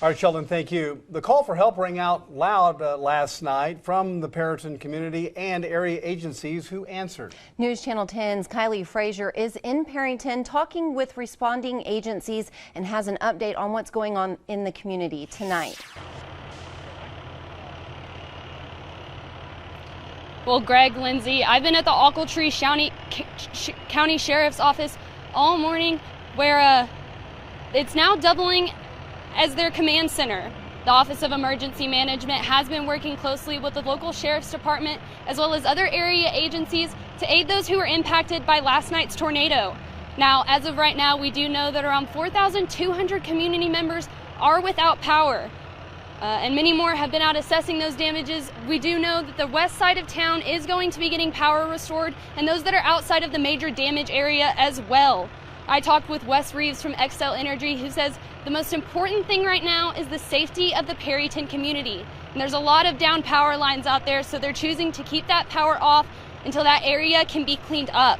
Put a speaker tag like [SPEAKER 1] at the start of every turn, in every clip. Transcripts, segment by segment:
[SPEAKER 1] All right, Sheldon, thank you. The call for help rang out loud last night from the Perryton community and area agencies who answered.
[SPEAKER 2] News Channel 10's Kylie Frazier is in Perryton talking with responding agencies and has an update on what's going on in the community tonight.
[SPEAKER 3] Well, Greg, Lindsay, I've been at the Ochiltree County Sheriff's Office all morning where it's now doubling as their command center. The Office of Emergency Management has been working closely with the local sheriff's department as well as other area agencies to aid those who were impacted by last night's tornado. Now, as of right now, we do know that around 4,200 community members are without power. And many more have been out assessing those damages. We do know that the west side of town is going to be getting power restored, and those that are outside of the major damage area as well. I talked with Wes Reeves from Xcel Energy, who says the most important thing right now is the safety of the Perryton community. And there's a lot of down power lines out there, so they're choosing to keep that power off until that area can be cleaned up.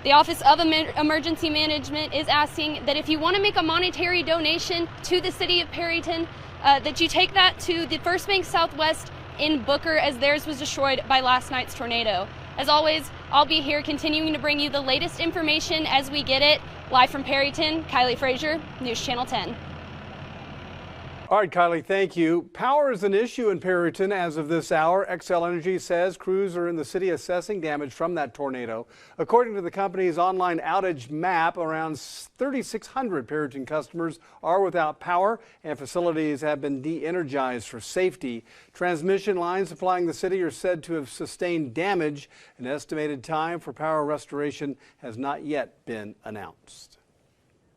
[SPEAKER 3] The Office of Emergency Management is asking that if you want to make a monetary donation to the city of Perryton, that you take that to the First Bank Southwest in Booker, as theirs was destroyed by last night's tornado. As always, I'll be here continuing to bring you the latest information as we get it. Live from Perryton, Kylie Frazier, News Channel 10.
[SPEAKER 1] All right, Kylie, thank you. Power is an issue in Perryton as of this hour. Xcel Energy says crews are in the city assessing damage from that tornado. According to the company's online outage map, around 3,600 Perryton customers are without power and facilities have been de-energized for safety. Transmission lines supplying the city are said to have sustained damage. An estimated time for power restoration has not yet been announced.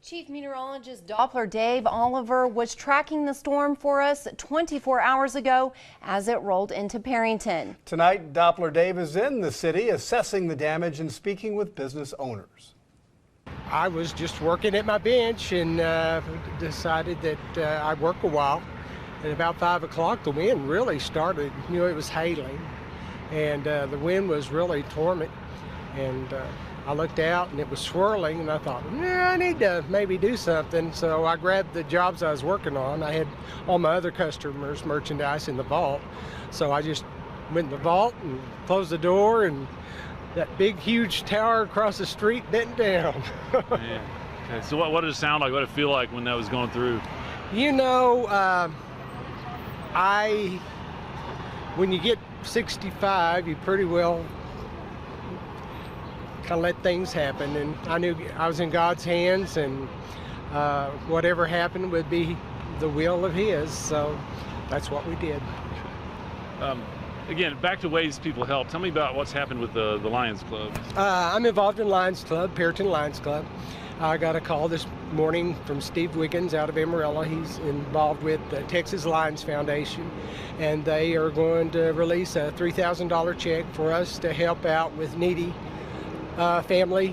[SPEAKER 2] Chief Meteorologist Doppler Dave Oliver was tracking the storm for us 24 hours ago as it rolled into Perryton.
[SPEAKER 1] Tonight, Doppler Dave is in the city assessing the damage and speaking with business owners.
[SPEAKER 4] I was just working at my bench and decided that I'd work a while. At about 5 o'clock, the wind really started. You know, it was hailing, and the wind was really torment. And I looked out and it was swirling, and I thought, yeah, I need to maybe do something. So I grabbed the jobs I was working on. I had all my other customers' merchandise in the vault. So I just went in the vault and closed the door, and that big, huge tower across the street bent down.
[SPEAKER 5] Man. Okay. So what did it sound like? What did it feel like when that was going through?
[SPEAKER 4] You know, when you get 65, you pretty well kind of let things happen, and I knew I was in God's hands, and whatever happened would be the will of His, so that's what we did.
[SPEAKER 5] Again, back to ways people help. Tell me about what's happened with the Lions Club.
[SPEAKER 4] I'm involved in Lions Club, Perryton Lions Club. I got a call this morning from Steve Wiggins out of Amarillo. He's involved with the Texas Lions Foundation, and they are going to release a $3,000 check for us to help out with needy family,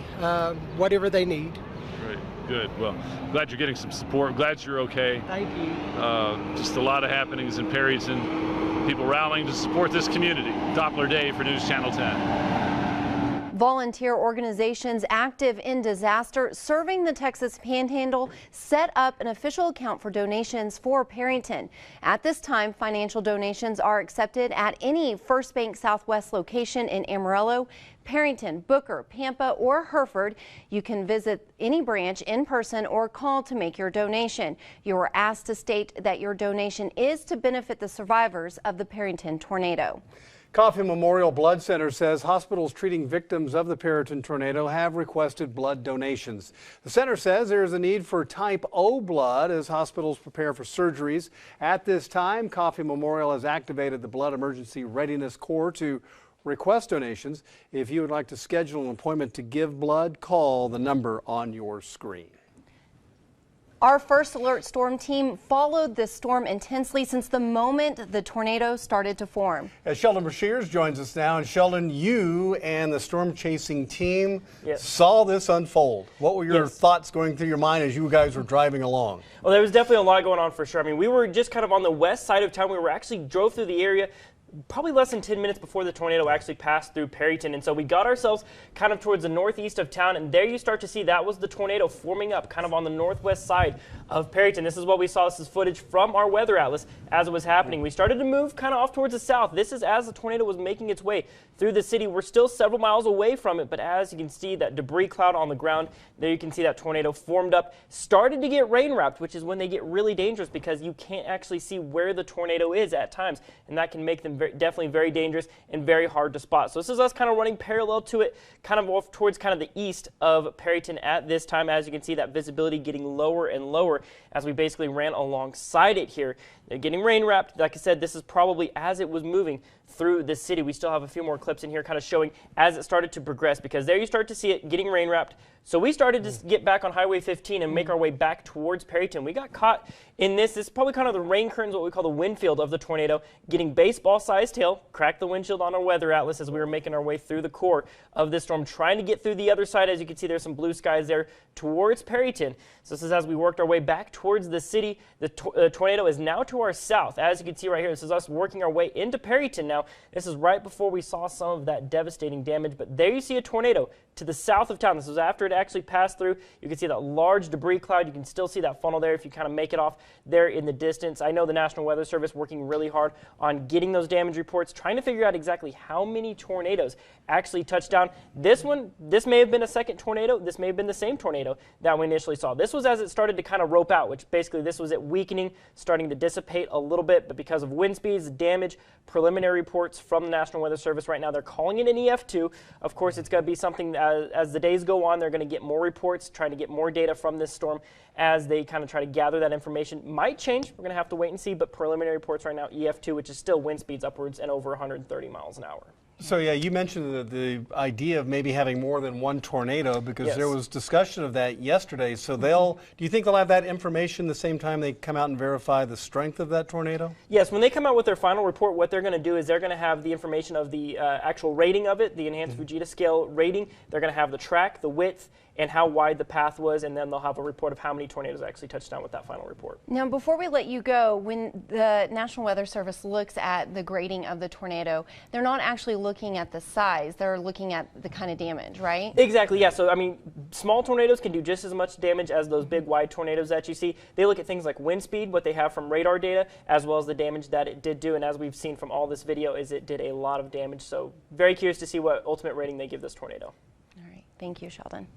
[SPEAKER 4] whatever they need.
[SPEAKER 5] Great, good. Well, glad you're getting some support. Glad you're okay.
[SPEAKER 4] Thank you.
[SPEAKER 5] Just a lot of happenings in Perryton. People rallying to support this community. Doppler Dave for News Channel 10.
[SPEAKER 2] Volunteer organizations active in disaster serving the Texas Panhandle set up an official account for donations for Perryton. At this time, financial donations are accepted at any First Bank Southwest location in Amarillo, Perryton, Booker, Pampa, or Hereford. You can visit any branch in person or call to make your donation. You are asked to state that your donation is to benefit the survivors of the Perryton tornado.
[SPEAKER 1] Coffee Memorial Blood Center says hospitals treating victims of the Perryton tornado have requested blood donations. The center says there is a need for type O blood as hospitals prepare for surgeries. At this time, Coffee Memorial has activated the Blood Emergency Readiness Corps to request donations. If you would like to schedule an appointment to give blood, call the number on your screen.
[SPEAKER 2] Our first alert storm team followed this storm intensely since the moment the tornado started to form.
[SPEAKER 1] As Sheldon Brashears joins us now, and Sheldon, you and the storm chasing team saw this unfold. What were your thoughts going through your mind as you guys were driving along?
[SPEAKER 6] Well, there was definitely a lot going on for sure. I mean, we were just kind of on the west side of town. We were actually drove through the area probably less than 10 minutes before the tornado actually passed through Perryton. And so we got ourselves kind of towards the northeast of town, and there you start to see that was the tornado forming up kind of on the northwest side of Perryton. This is what we saw. This is footage from our weather atlas as it was happening. We started to move kind of off towards the south. This is as the tornado was making its way through the city. We're still several miles away from it, but as you can see that debris cloud on the ground, there you can see that tornado formed up, started to get rain wrapped, which is when they get really dangerous because you can't actually see where the tornado is at times, and that can make them definitely very dangerous and very hard to spot. So this is us kind of running parallel to it, kind of off towards kind of the east of Perryton at this time. As you can see, that visibility getting lower and lower as we basically ran alongside it here. They're getting rain wrapped. Like I said, this is probably as it was moving through the city. We still have a few more clips in here kind of showing as it started to progress, because there you start to see it getting rain wrapped. So we started to get back on Highway 15 and make our way back towards Perryton. We got caught in this. This is probably kind of the rain curtains, what we call the wind field of the tornado, getting baseball-sized hail, cracked the windshield on our weather atlas as we were making our way through the core of this storm, trying to get through the other side. As you can see, there's some blue skies there towards Perryton. So this is as we worked our way back towards the city. The tornado is now to our south. As you can see right here, this is us working our way into Perryton now. This is right before we saw some of that devastating damage, but there you see a tornado to the south of town. This was after it actually passed through. You can see that large debris cloud. You can still see that funnel there if you kind of make it off there in the distance. I know the National Weather Service working really hard on getting those damage reports, trying to figure out exactly how many tornadoes actually touched down. This may have been a second tornado. This may have been the same tornado that we initially saw. This was as it started to kind of rope out, which basically this was it weakening, starting to dissipate a little bit, but because of wind speeds, damage, preliminary reports from the National Weather Service right now, they're calling it an EF2. Of course, it's going to be something as the days go on, they're going to get more reports, trying to get more data from this storm as they kind of try to gather that information. Might change. We're going to have to wait and see, but preliminary reports right now, EF2, which is still wind speeds upwards and over 130 miles an hour.
[SPEAKER 1] So yeah, you mentioned the idea of maybe having more than one tornado, because
[SPEAKER 6] Yes.
[SPEAKER 1] there was discussion of that yesterday. So do you think they'll have that information the same time they come out and verify the strength of that tornado?
[SPEAKER 6] Yes, when they come out with their final report, what they're going to do is they're going to have the information of the actual rating of it, the enhanced Fujita scale rating. They're going to have the track, the width, and how wide the path was, and then they'll have a report of how many tornadoes actually touched down with that final report.
[SPEAKER 2] Now, before we let you go, when the National Weather Service looks at the grading of the tornado, they're not actually looking at the size, they're looking at the kind of damage, right?
[SPEAKER 6] Exactly, yeah. So, I mean, small tornadoes can do just as much damage as those big, wide tornadoes that you see. They look at things like wind speed, what they have from radar data, as well as the damage that it did do. And as we've seen from all this video, is it did a lot of damage. So, very curious to see what ultimate rating they give this tornado.
[SPEAKER 2] All right, thank you, Sheldon.